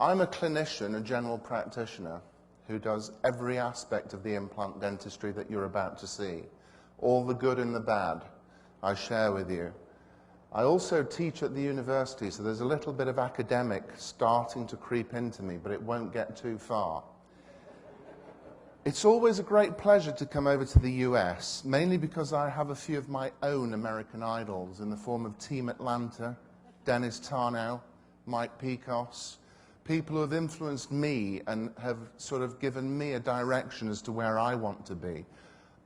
I'm a clinician, a general practitioner, who does every aspect of the implant dentistry that you're about to see. All the good and the bad I share with you. I also teach at the university, so there's a little bit of academic starting to creep into me, but it won't get too far. It's always a great pleasure to come over to the US, mainly because I have a few of my own American idols in the form of Team Atlanta, Dennis Tarnow, Mike Pecos, people who have influenced me and have sort of given me a direction as to where I want to be.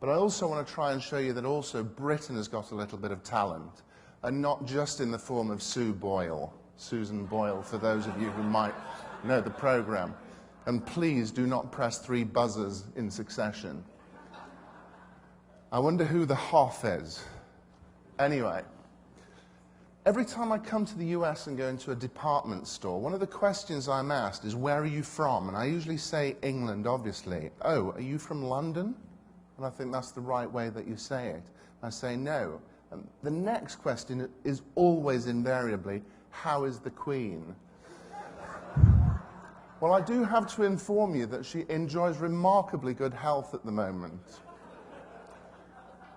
But I also want to try and show you that also Britain has got a little bit of talent, and not just in the form of Susan Boyle, for those of you who might know the program. And please do not press 3 buzzers in succession. I wonder who the Hoff is. Anyway, every time I come to the US and go into a department store, one of the questions I'm asked is, where are you from? And I usually say England, obviously. Oh, are you from London? And I think that's the right way that you say it. I say no. And the next question is always invariably, how is the Queen? Well, I do have to inform you that she enjoys remarkably good health at the moment.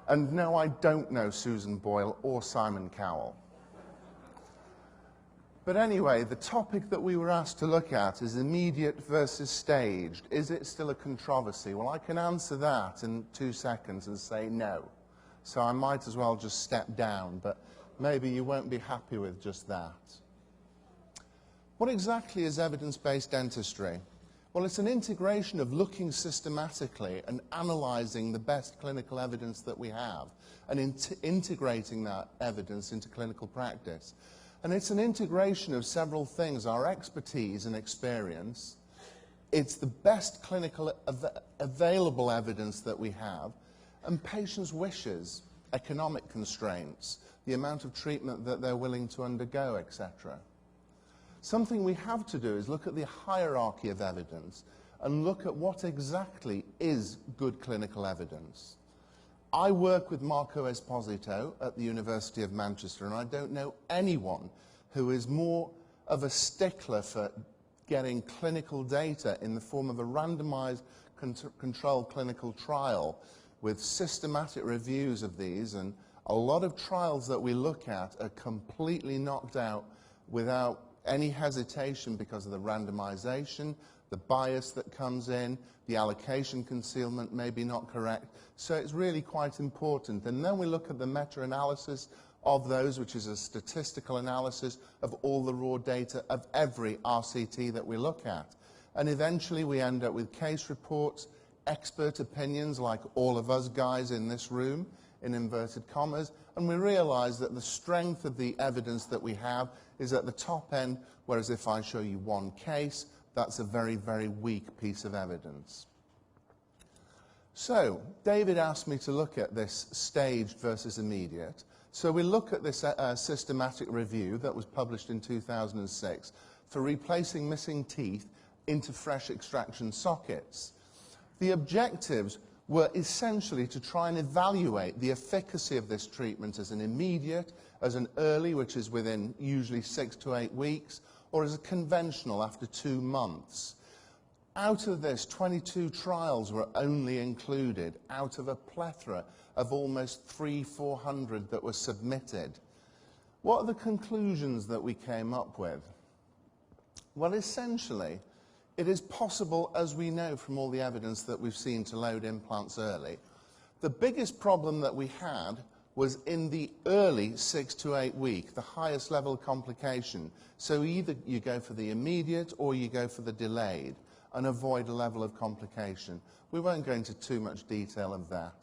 And no, I don't know Susan Boyle or Simon Cowell. But anyway, the topic that we were asked to look at is immediate versus staged. Is it still a controversy? Well, I can answer that in 2 seconds and say no. So I might as well just step down, but maybe you won't be happy with just that. What exactly is evidence-based dentistry? Well, it's an integration of looking systematically and analysing the best clinical evidence that we have and integrating that evidence into clinical practice. And it's an integration of several things: our expertise and experience, it's the best clinical available evidence that we have, and patients' wishes, economic constraints, the amount of treatment that they're willing to undergo, etc. Something we have to do is look at the hierarchy of evidence and look at what exactly is good clinical evidence. I work with Marco Esposito at the University of Manchester, and I don't know anyone who is more of a stickler for getting clinical data in the form of a randomized controlled clinical trial with systematic reviews of these, and a lot of trials that we look at are completely knocked out without any hesitation because of the randomization, the bias that comes in, the allocation concealment may be not correct. So it's really quite important. And then we look at the meta-analysis of those, which is a statistical analysis of all the raw data of every RCT that we look at. And eventually we end up with case reports, expert opinions like all of us guys in this room, in inverted commas, and we realize that the strength of the evidence that we have is at the top end, whereas if I show you one case, that's a very, very weak piece of evidence. So, David asked me to look at this staged versus immediate. So we look at this systematic review that was published in 2006 for replacing missing teeth into fresh extraction sockets. The objectives were essentially to try and evaluate the efficacy of this treatment as an immediate, as an early, which is within usually 6 to 8 weeks, or as a conventional after 2 months. Out of this, 22 trials were only included out of a plethora of almost 300-400 that were submitted. What are the conclusions that we came up with? Well, essentially, it is possible, as we know from all the evidence that we've seen, to load implants early. The biggest problem that we had was in the early 6 to 8 week, the highest level of complication. So either you go for the immediate or you go for the delayed and avoid a level of complication. We won't go into too much detail of that.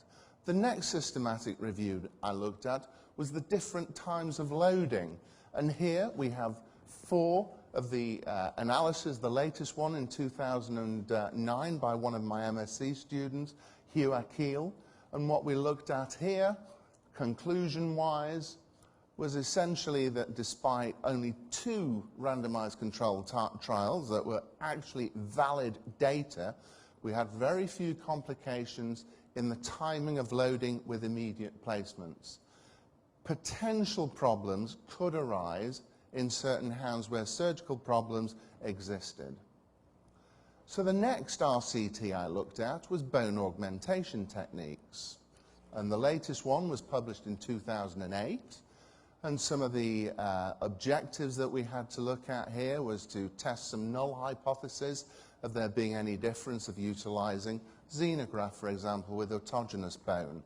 The next systematic review I looked at was the different times of loading. And here we have 4 of the analysis, the latest one in 2009 by one of my MSc students, Hugh Akil. And what we looked at here, conclusion-wise, was essentially that despite only 2 randomized controlled trials that were actually valid data, we had very few complications in the timing of loading with immediate placements. Potential problems could arise in certain hands where surgical problems existed. So the next RCT I looked at was bone augmentation techniques. And the latest one was published in 2008. And some of the objectives that we had to look at here was to test some null hypotheses of there being any difference of utilizing xenograft, for example, with autogenous bone.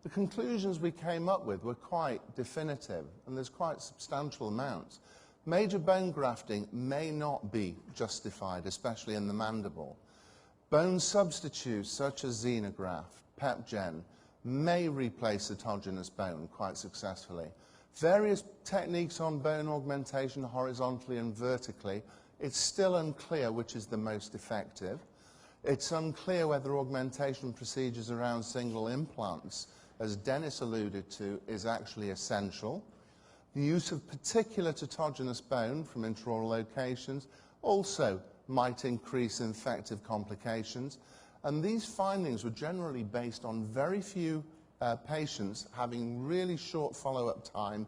The conclusions we came up with were quite definitive, and there's quite substantial amounts. Major bone grafting may not be justified, especially in the mandible. Bone substitutes such as xenograft, PepGen, may replace autogenous bone quite successfully. Various techniques on bone augmentation horizontally and vertically, it's still unclear which is the most effective. It's unclear whether augmentation procedures around single implants, as Dennis alluded to, is actually essential. The use of particulate autogenous bone from intraoral locations also might increase infective complications. And these findings were generally based on very few patients having really short follow-up time,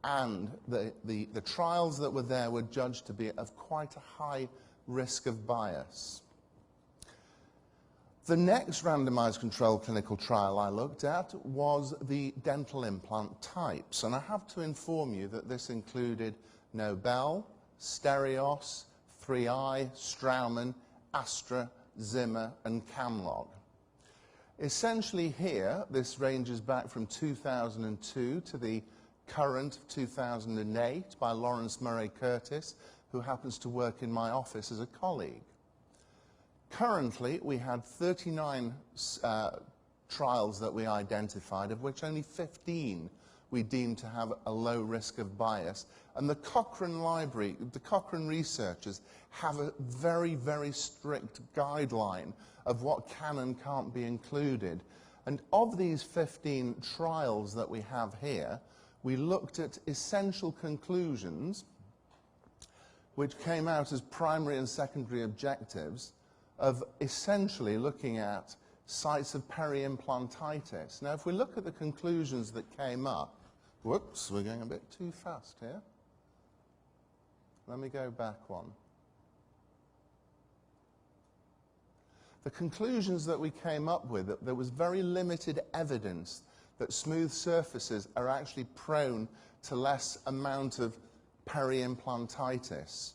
and the trials that were there were judged to be of quite a high risk of bias. The next randomized controlled clinical trial I looked at was the dental implant types, and I have to inform you that this included Nobel, Stereos, 3i, Straumann, Astra, Zimmer, and Camlog. Essentially here, this ranges back from 2002 to the current 2008 by Lawrence Murray Curtis, who happens to work in my office as a colleague. Currently, we had 39 trials that we identified, of which only 15 we deemed to have a low risk of bias. And the Cochrane Library, the Cochrane researchers have a very, very strict guideline of what can and can't be included. And of these 15 trials that we have here, we looked at essential conclusions, which came out as primary and secondary objectives, of essentially looking at sites of peri-implantitis. Now, if we look at the conclusions that came up, whoops, we're going a bit too fast here. Let me go back one. The conclusions that we came up with, that there was very limited evidence that smooth surfaces are actually prone to less amount of peri-implantitis.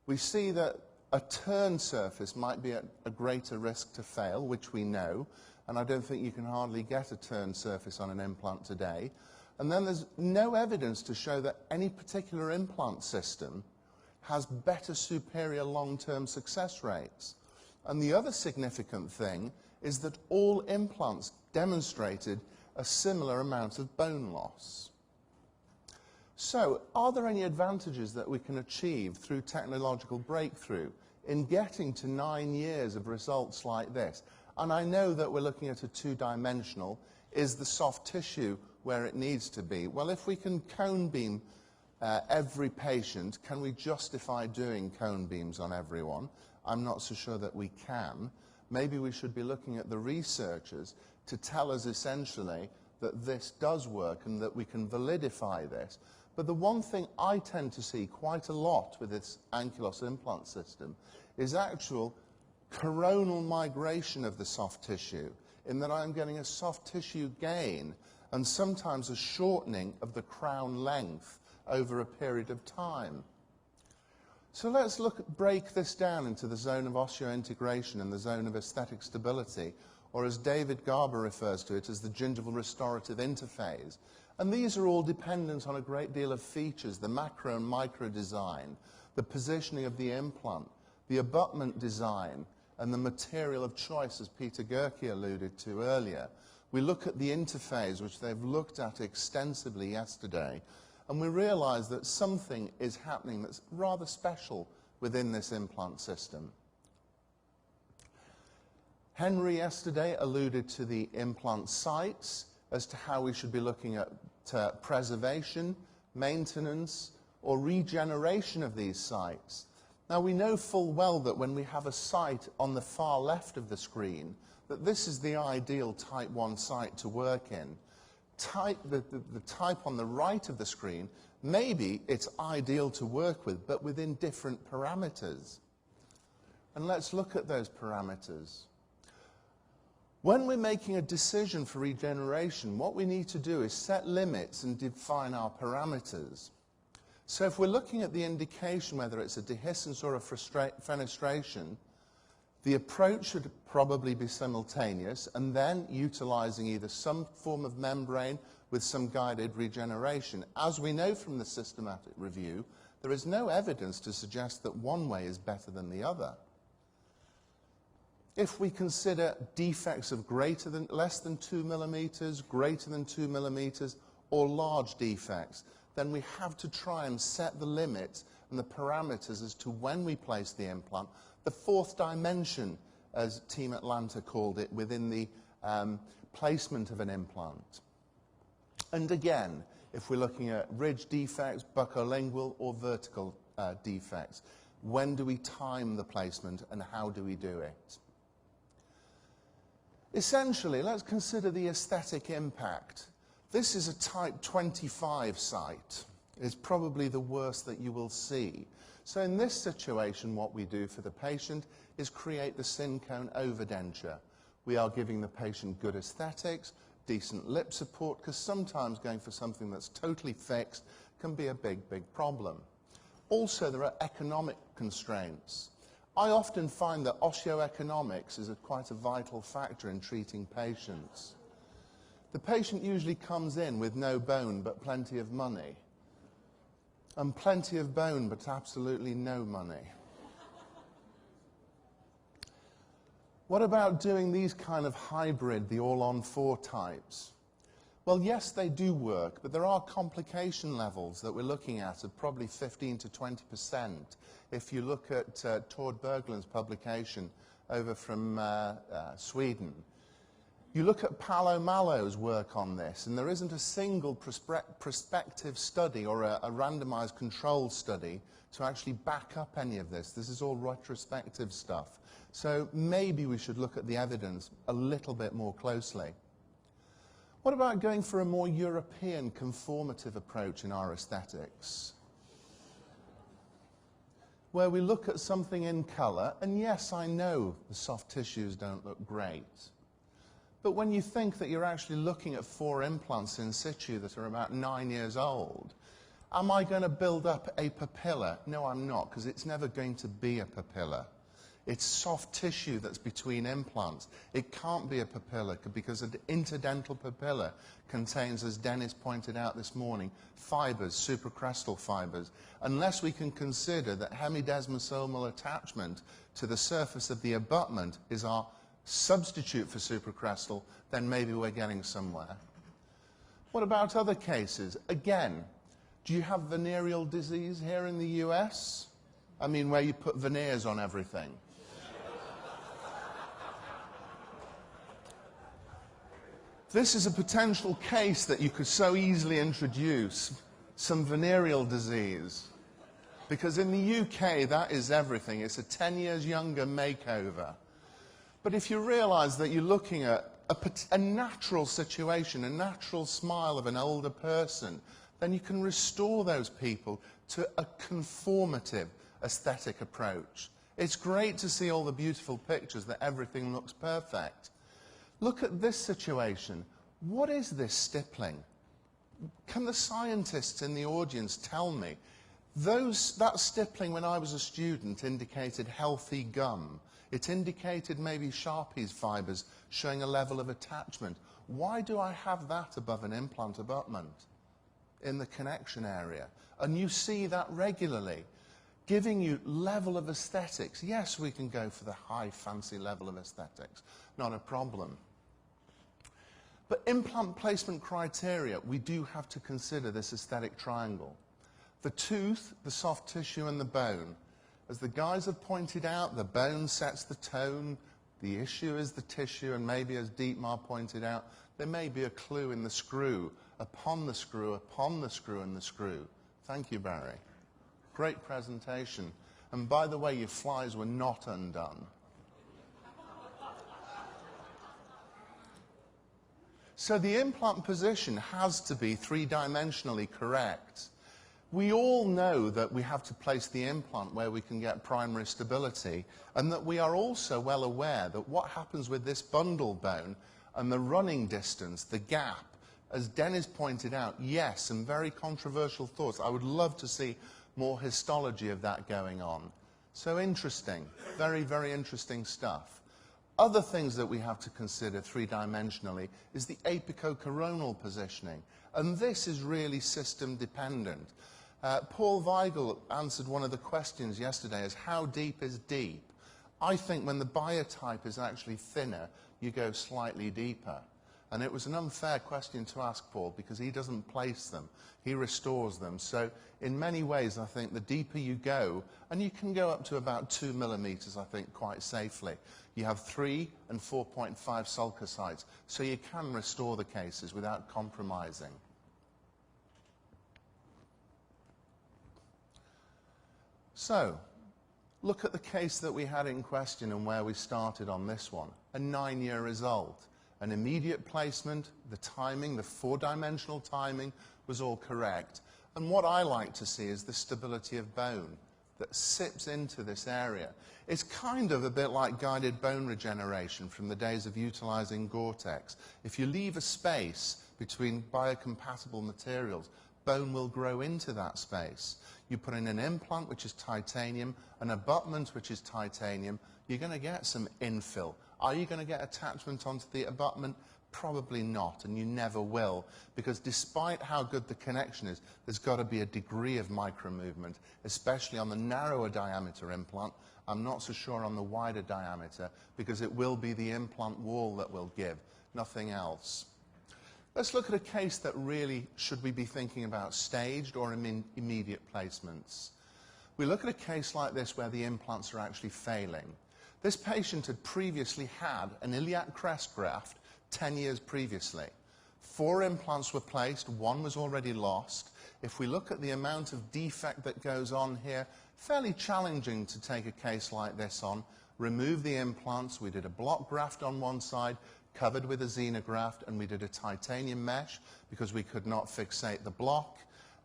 We see that a turn surface might be at a greater risk to fail, which we know, and I don't think you can hardly get a turn surface on an implant today. And then there's no evidence to show that any particular implant system has better superior long-term success rates. And the other significant thing is that all implants demonstrated a similar amount of bone loss. So, are there any advantages that we can achieve through technological breakthrough in getting to 9 years of results like this? And I know that we're looking at a two-dimensional. Is the soft tissue where it needs to be? Well, if we can cone beam every patient, can we justify doing cone beams on everyone? I'm not so sure that we can. Maybe we should be looking at the researchers to tell us essentially that this does work and that we can validify this. But the one thing I tend to see quite a lot with this ankylosing implant system is actual coronal migration of the soft tissue, in that I'm getting a soft tissue gain and sometimes a shortening of the crown length over a period of time. So let's break this down into the zone of osseointegration and the zone of aesthetic stability, or as David Garber refers to it, as the gingival restorative interphase. And these are all dependent on a great deal of features: the macro and micro design, the positioning of the implant, the abutment design, and the material of choice, as Peter Gerke alluded to earlier. We look at the interface, which they've looked at extensively yesterday, and we realize that something is happening that's rather special within this implant system. Henry yesterday alluded to the implant sites as to how we should be looking at preservation, maintenance, or regeneration of these sites. Now, we know full well that when we have a site on the far left of the screen, that this is the ideal type 1 site to work in. The type on the right of the screen Maybe it's ideal to work with, but within different parameters. And let's look at those parameters. When we're making a decision for regeneration, what we need to do is set limits and define our parameters. So if we're looking at the indication, whether it's a dehiscence or a fenestration, the approach should probably be simultaneous, and then utilizing either some form of membrane with some guided regeneration. As we know from the systematic review, there is no evidence to suggest that one way is better than the other. If we consider defects of less than 2 millimeters, greater than 2 millimeters, or large defects, then we have to try and set the limits and the parameters as to when we place the implant, the fourth dimension, as Team Atlanta called it, within the placement of an implant. And again, if we're looking at ridge defects, buccolingual or vertical defects, when do we time the placement and how do we do it? Essentially, let's consider the aesthetic impact. This is a type 25 site. It's probably the worst that you will see. So in this situation, what we do for the patient is create the syn cone overdenture. We are giving the patient good aesthetics, decent lip support, because sometimes going for something that's totally fixed can be a big, big problem. Also, there are economic constraints. I often find that osteoeconomics is quite a vital factor in treating patients. The patient usually comes in with no bone but plenty of money, and plenty of bone but absolutely no money. What about doing these kind of hybrid, the all-on-4 types? Well, yes, they do work, but there are complication levels that we're looking at of probably 15 to 20%. If you look at Tord Berglund's publication over from Sweden, you look at Paolo Mallo's work on this, and there isn't a single prospective study or a randomized controlled study to actually back up any of this. This is all retrospective stuff. So maybe we should look at the evidence a little bit more closely. What about going for a more European conformative approach in our aesthetics? Where we look at something in color, and yes, I know the soft tissues don't look great. But when you think that you're actually looking at 4 implants in situ that are about 9 years old, am I going to build up a papilla? No, I'm not, because it's never going to be a papilla. It's soft tissue that's between implants. It can't be a papilla because an interdental papilla contains, as Dennis pointed out this morning, fibers, supracrestal fibers. Unless we can consider that hemidesmosomal attachment to the surface of the abutment is our substitute for supracrestal, then maybe we're getting somewhere. What about other cases? Again, do you have venereal disease here in the US? I mean, where you put veneers on everything. This is a potential case that you could so easily introduce some venereal disease. Because in the UK, that is everything. It's a 10 years younger makeover. But if you realize that you're looking at a natural situation, a natural smile of an older person, then you can restore those people to a conformative aesthetic approach. It's great to see all the beautiful pictures that everything looks perfect. Look at this situation. What is this stippling? Can the scientists in the audience tell me? That stippling when I was a student indicated healthy gum. It indicated maybe Sharpie's fibers showing a level of attachment. Why do I have that above an implant abutment in the connection area? And you see that regularly, giving you level of aesthetics. Yes, we can go for the high fancy level of aesthetics, not a problem. But implant placement criteria, we do have to consider this aesthetic triangle. The tooth, the soft tissue, and the bone. As the guys have pointed out, the bone sets the tone, the issue is the tissue, and maybe as Dietmar pointed out, there may be a clue in the screw, upon the screw, upon the screw, and the screw. Thank you, Barry. Great presentation. And by the way, your flies were not undone. So the implant position has to be 3-dimensionally correct. We all know that we have to place the implant where we can get primary stability, and that we are also well aware that what happens with this bundle bone and the running distance, the gap, as Dennis pointed out, yes, some very controversial thoughts. I would love to see more histology of that going on. So interesting, very, very interesting stuff. Other things that we have to consider three-dimensionally is the apicocoronal positioning, and this is really system dependent. Paul Weigel answered one of the questions yesterday as how deep is deep? I think when the biotype is actually thinner, you go slightly deeper. And it was an unfair question to ask Paul because he doesn't place them, he restores them. So in many ways, I think the deeper you go, and you can go up to about 2 millimeters, I think, quite safely. You have 3 and 4.5 sulcus sites, so you can restore the cases without compromising. So, look at the case that we had in question and where we started on this one. A 9-year result. An immediate placement, the timing, the 4-dimensional timing was all correct. And what I like to see is the stability of bone that sips into this area. It's kind of a bit like guided bone regeneration from the days of utilizing Gore-Tex. If you leave a space between biocompatible materials, bone will grow into that space. You put in an implant, which is titanium, an abutment, which is titanium, you're going to get some infill. Are you going to get attachment onto the abutment? Probably not, and you never will, because despite how good the connection is, there's got to be a degree of micromovement, especially on the narrower diameter implant. I'm not so sure on the wider diameter, because it will be the implant wall that will give, nothing else. Let's look at a case that really should we be thinking about staged or immediate placements. We look at a case like this where the implants are actually failing. This patient had previously had an iliac crest graft 10 years previously. 4 implants were placed, 1 was already lost. If we look at the amount of defect that goes on here, fairly challenging to take a case like this on. Remove the implants, we did a block graft on one side, covered with a xenograft, and we did a titanium mesh because we could not fixate the block,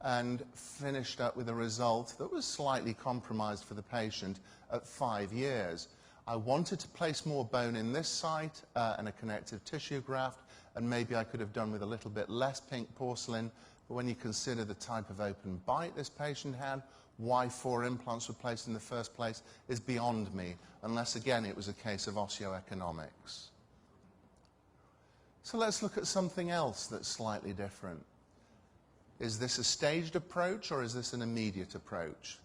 and finished up with a result that was slightly compromised for the patient at 5 years. I wanted to place more bone in this site and a connective tissue graft, and maybe I could have done with a little bit less pink porcelain, but when you consider the type of open bite this patient had, why 4 implants were placed in the first place is beyond me, unless again it was a case of osteoeconomics. So let's look at something else that's slightly different. Is this a staged approach or is this an immediate approach?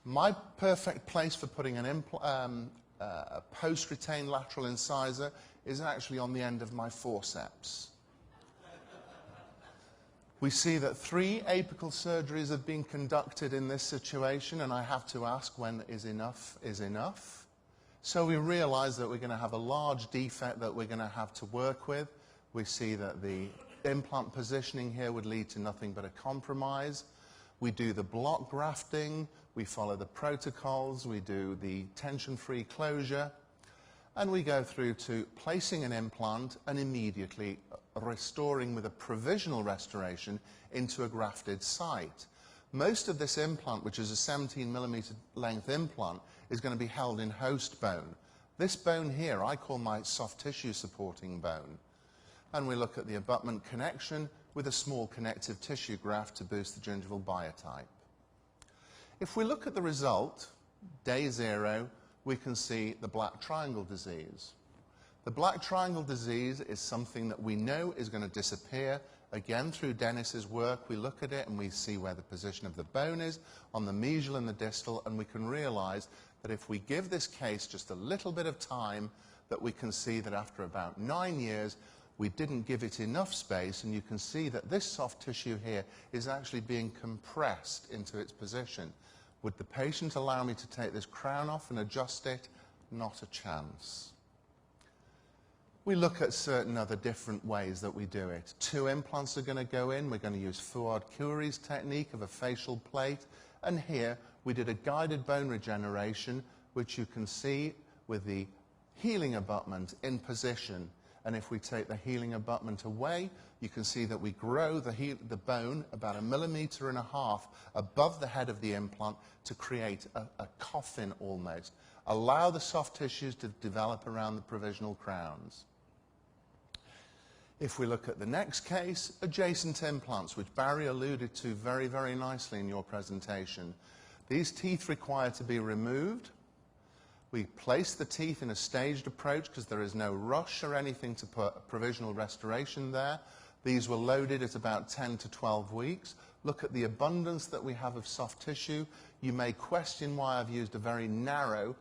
My perfect place for putting a post-retained lateral incisor is actually on the end of my forceps. We see that 3 apical surgeries have been conducted in this situation, and I have to ask when is enough is enough. So we realize that we're going to have a large defect that we're going to have to work with. We see that the implant positioning here would lead to nothing but a compromise. We do the block grafting, we follow the protocols, we do the tension-free closure, and we go through to placing an implant and immediately restoring with a provisional restoration into a grafted site. Most of this implant, which is a 17 millimeter length implant, is going to be held in host bone. This bone here I call my soft tissue supporting bone. And we look at the abutment connection with a small connective tissue graft to boost the gingival biotype. If we look at the result, day 0, we can see the black triangle disease. The black triangle disease is something that we know is going to disappear. Again, through Dennis's work, we look at it and we see where the position of the bone is on the mesial and the distal, and we can realize that if we give this case just a little bit of time, that we can see that after about 9 years, we didn't give it enough space, and you can see that this soft tissue here is actually being compressed into its position. Would the patient allow me to take this crown off and adjust it? Not a chance. We look at certain other different ways that we do it. 2 implants are going to go in. We're going to use Fouad-Cury's technique of a facial plate, and here we did a guided bone regeneration, which you can see with the healing abutment in position. And if we take the healing abutment away, you can see that we grow the bone about 1.5 millimeters above the head of the implant to create a coffin almost. Allow the soft tissues to develop around the provisional crowns. If we look at the next case, adjacent implants, which Barry alluded to very, very nicely in your presentation. These teeth require to be removed. We place the teeth in a staged approach because there is no rush or anything to put provisional restoration there. These were loaded at about 10 to 12 weeks. Look at the abundance that we have of soft tissue. You may question why I've used a very narrow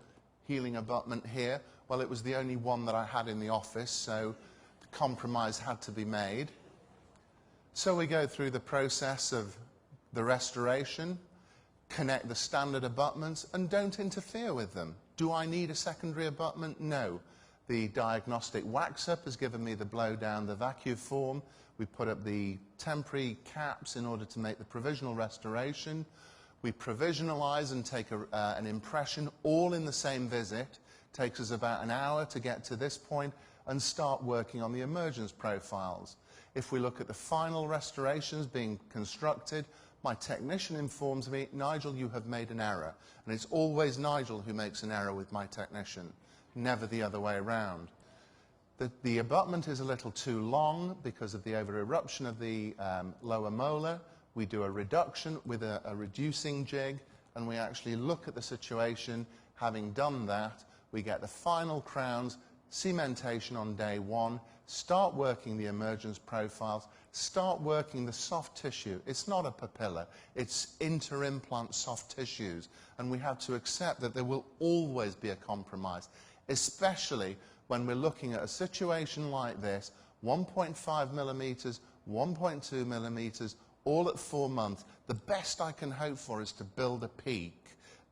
healing abutment here. Well, it was the only one that I had in the office, so the compromise had to be made. So we go through the process of the restoration, connect the standard abutments, and don't interfere with them. Do I need a secondary abutment? No. The diagnostic wax-up has given me the blow down, the vacuum form. We put up the temporary caps in order to make the provisional restoration. We provisionalize and take an impression all in the same visit. Takes us about an hour to get to this point and start working on the emergence profiles. If we look at the final restorations being constructed, my technician informs me, Nigel, you have made an error. And it's always Nigel who makes an error with my technician, never the other way around. The abutment is a little too long because of the over-eruption of the lower molar. We do a reduction with a reducing jig, and we actually look at the situation. Having done that, we get the final crowns, cementation on day one, start working the emergence profiles, start working the soft tissue. It's not a papilla, it's inter-implant soft tissues, and we have to accept that there will always be a compromise, especially when we're looking at a situation like this, 1.5 millimeters, 1.2 millimeters, all at 4 months. The best I can hope for is to build a peak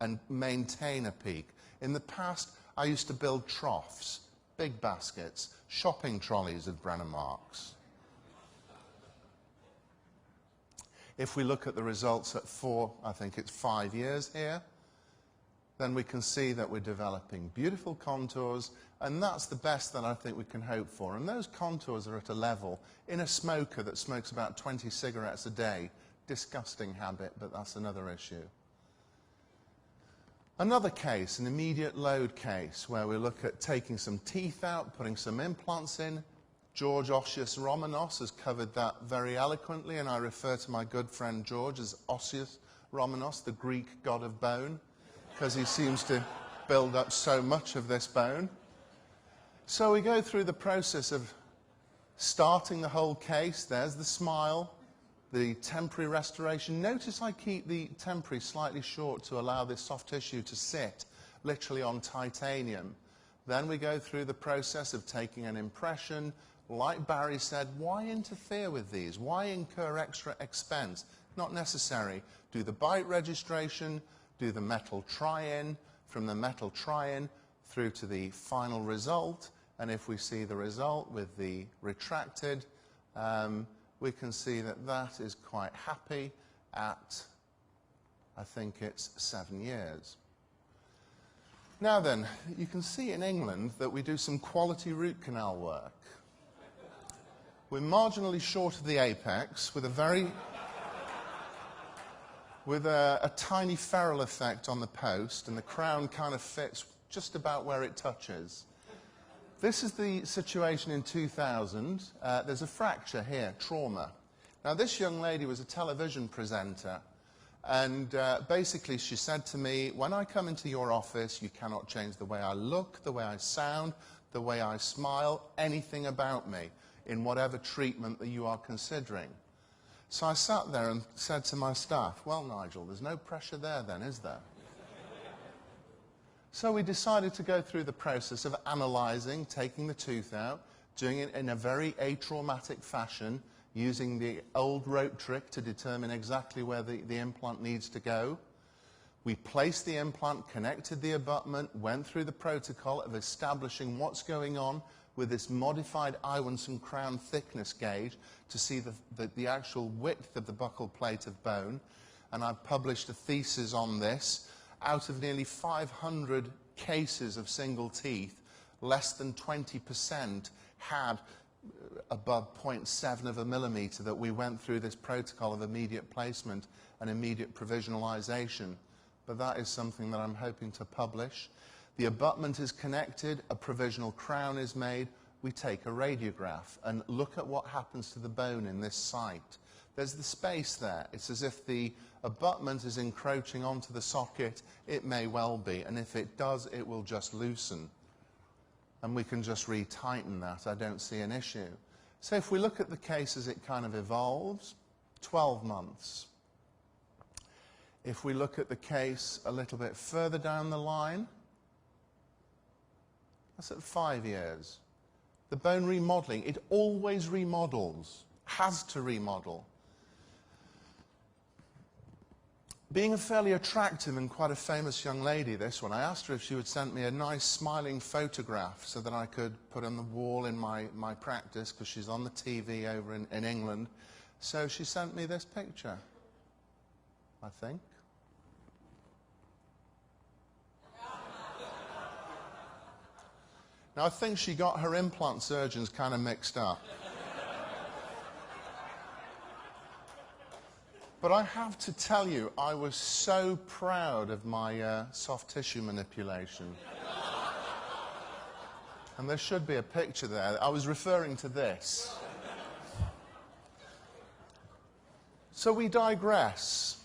and maintain a peak. In the past, I used to build troughs, big baskets, shopping trolleys of Brenner marks. If we look at the results at I think it's 5 years here, then we can see that we're developing beautiful contours, and that's the best that I think we can hope for. And those contours are at a level in a smoker that smokes about 20 cigarettes a day. Disgusting habit, but that's another issue. Another case, an immediate load case, where we look at taking some teeth out, putting some implants in. George Ossius Romanos has covered that very eloquently, and I refer to my good friend George as Ossius Romanos, the Greek god of bone, because he seems to build up so much of this bone. So we go through the process of starting the whole case. There's the smile, the temporary restoration. Notice I keep the temporary slightly short to allow this soft tissue to sit literally on titanium. Then we go through the process of taking an impression. Like Barry said, why interfere with these? Why incur extra expense? Not necessary. Do the bite registration, do the metal try-in, from the metal try-in through to the final result, and if we see the result with the retracted, we can see that that is quite happy at, I think it's 7 years. Now then, you can see in England that we do some quality root canal work. We're marginally short of the apex with a tiny ferrule effect on the post, and the crown kind of fits just about where it touches. This is the situation in 2000. There's a fracture here, trauma. Now, this young lady was a television presenter, and basically she said to me, when I come into your office, you cannot change the way I look, the way I sound, the way I smile, anything about me, in whatever treatment that you are considering. So I sat there and said to my staff, well, Nigel, there's no pressure there then, is there? So we decided to go through the process of analysing, taking the tooth out, doing it in a very atraumatic fashion, using the old rope trick to determine exactly where the implant needs to go. We placed the implant, connected the abutment, went through the protocol of establishing what's going on with this modified Iwanson crown thickness gauge to see the actual width of the buccal plate of bone. And I've published a thesis on this. Out of nearly 500 cases of single teeth, less than 20% had above 0.7 of a millimetre that we went through this protocol of immediate placement and immediate provisionalisation. But that is something that I'm hoping to publish. The abutment is connected, a provisional crown is made, we take a radiograph and look at what happens to the bone in this site. There's the space there. It's as if the abutment is encroaching onto the socket. It may well be, and if it does, it will just loosen. And we can just retighten that. I don't see an issue. So if we look at the case as it kind of evolves, 12 months. If we look at the case a little bit further down the line, that's at 5 years. The bone remodeling, it always remodels, has to remodel. Being a fairly attractive and quite a famous young lady, this one, I asked her if she would send me a nice smiling photograph so that I could put on the wall in my practice, because she's on the TV over in England. So she sent me this picture, I think. Now, I think she got her implant surgeons kind of mixed up. But I have to tell you, I was so proud of my soft tissue manipulation. And there should be a picture there. I was referring to this. So we digress.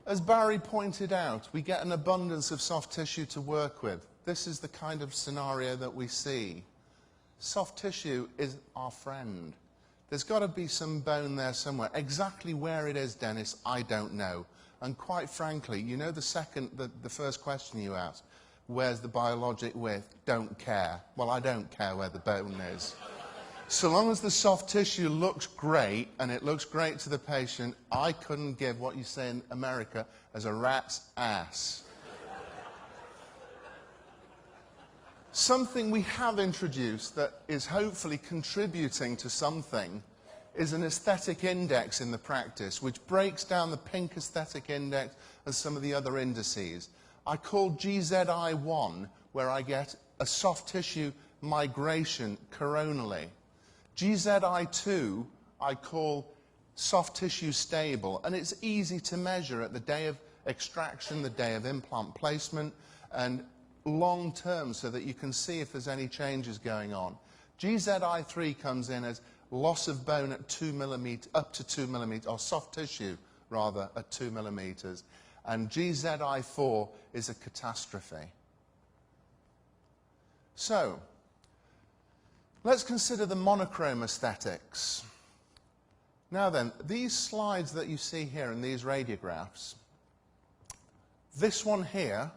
As Barry pointed out, we get an abundance of soft tissue to work with. This is the kind of scenario that we see. Soft tissue is our friend. There's got to be some bone there somewhere. Exactly where it is, Dennis, I don't know. And quite frankly, you know the first question you asked, where's the biologic width? Don't care. Well, I don't care where the bone is. So long as the soft tissue looks great, and it looks great to the patient, I couldn't give what you say in America as a rat's ass. Something we have introduced that is hopefully contributing to something is an aesthetic index in the practice, which breaks down the pink aesthetic index and some of the other indices. I call GZI1, where I get a soft tissue migration coronally. GZI2, I call soft tissue stable, and it's easy to measure at the day of extraction, the day of implant placement, and long term, so that you can see if there's any changes going on. GZI3 comes in as loss of bone at 2 millimeters, up to 2 millimeters, or soft tissue rather, at 2 millimeters. And GZI4 is a catastrophe. So, let's consider the monochrome aesthetics. Now then, these slides that you see here in these radiographs, this one here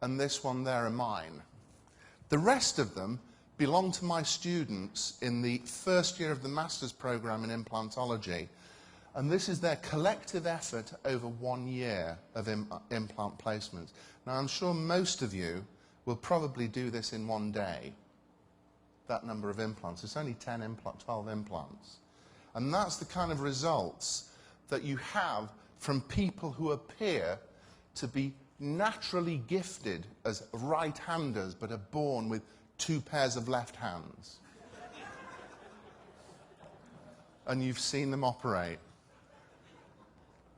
and this one there are mine. The rest of them belong to my students in the first year of the master's program in implantology, and this is their collective effort over 1 year of implant placements. Now, I'm sure most of you will probably do this in 1 day, that number of implants. It's only 12 implants. And that's the kind of results that you have from people who appear to be naturally gifted as right-handers, but are born with 2 pairs of left hands. And you've seen them operate.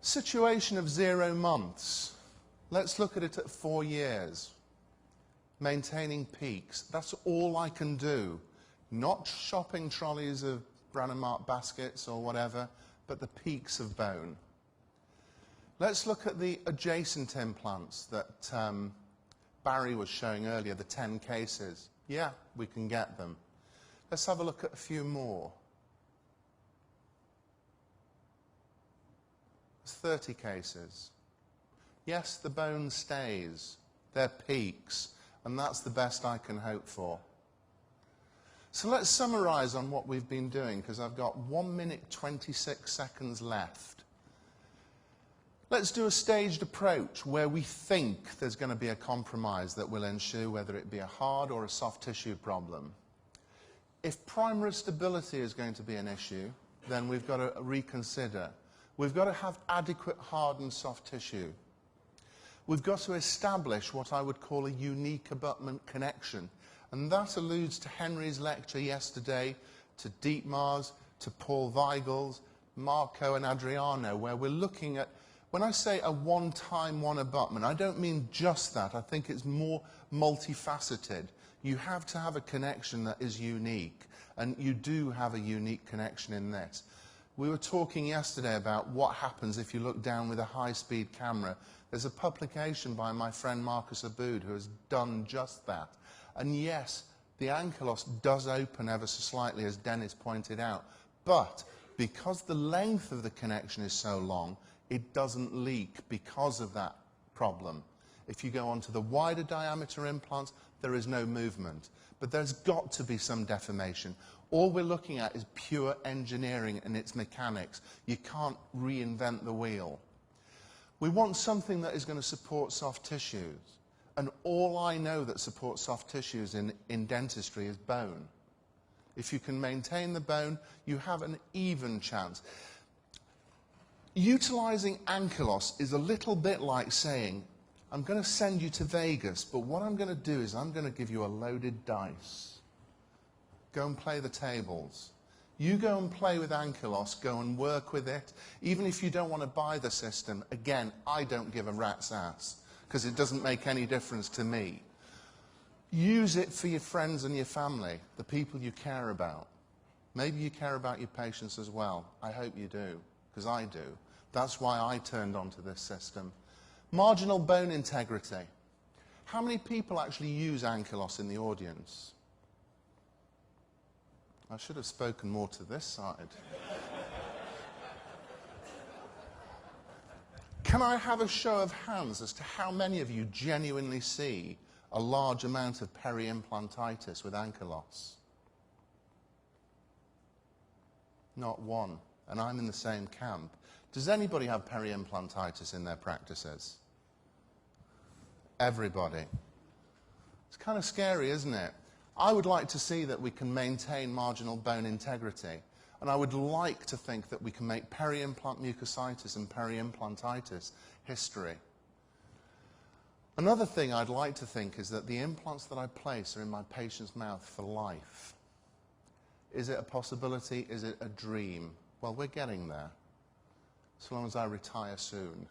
Situation of 0 months. Let's look at it at 4 years. Maintaining peaks. That's all I can do. Not shopping trolleys of Brandenmark baskets or whatever, but the peaks of bone. Let's look at the adjacent implants that Barry was showing earlier, the 10 cases. Yeah, we can get them. Let's have a look at a few more. There's 30 cases. Yes, the bone stays. They're peaks, and that's the best I can hope for. So let's summarize on what we've been doing, because I've got 1 minute 26 seconds left. Let's do a staged approach where we think there's going to be a compromise that will ensue, whether it be a hard or a soft tissue problem. If primary stability is going to be an issue, then we've got to reconsider. We've got to have adequate hard and soft tissue. We've got to establish what I would call a unique abutment connection. And that alludes to Henry's lecture yesterday, to Dietmar's, to Paul Weigel's, Marco and Adriano, where we're looking at, when I say a one-time one abutment, I don't mean just that. I think it's more multifaceted. You have to have a connection that is unique, and you do have a unique connection in this. We were talking yesterday about what happens if you look down with a high-speed camera. There's a publication by my friend Marcus Aboud who has done just that. And yes, the ankylos does open ever so slightly, as Dennis pointed out, but because the length of the connection is so long, it doesn't leak because of that problem. If you go on to the wider diameter implants, there is no movement. But there's got to be some deformation. All we're looking at is pure engineering and its mechanics. You can't reinvent the wheel. We want something that is going to support soft tissues. And all I know that supports soft tissues in dentistry is bone. If you can maintain the bone, you have an even chance. Utilizing ankylos is a little bit like saying, I'm going to send you to Vegas, but what I'm going to do is I'm going to give you a loaded dice. Go and play the tables. You go and play with ankylos, go and work with it. Even if you don't want to buy the system, again, I don't give a rat's ass, because it doesn't make any difference to me. Use it for your friends and your family, the people you care about. Maybe you care about your patients as well. I hope you do, because I do. That's why I turned onto this system. Marginal bone integrity. How many people actually use ankylos in the audience? I should have spoken more to this side. Can I have a show of hands as to how many of you genuinely see a large amount of peri-implantitis with ankylos? Not one. And I'm in the same camp. Does anybody have peri-implantitis in their practices? Everybody. It's kind of scary, isn't it? I would like to see that we can maintain marginal bone integrity. And I would like to think that we can make peri-implant mucositis and peri-implantitis history. Another thing I'd like to think is that the implants that I place are in my patient's mouth for life. Is it a possibility? Is it a dream? Well, we're getting there, so long as I retire soon.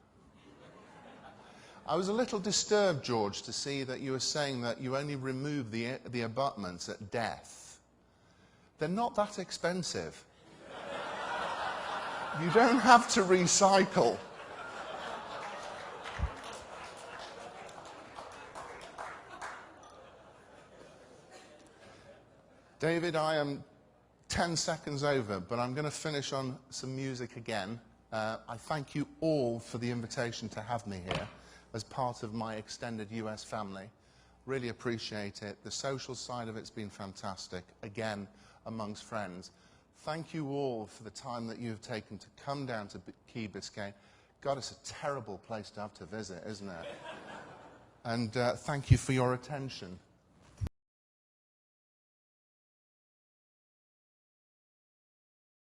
I was a little disturbed, George, to see that you were saying that you only remove the abutments at death. They're not that expensive. You don't have to recycle. David, I am 10 seconds over, but I'm going to finish on some music again. I thank you all for the invitation to have me here as part of my extended US family. Really appreciate it. The social side of it's been fantastic, again, amongst friends. Thank you all for the time that you've taken to come down to Key Biscayne. God, it's a terrible place to have to visit, isn't it? And thank you for your attention.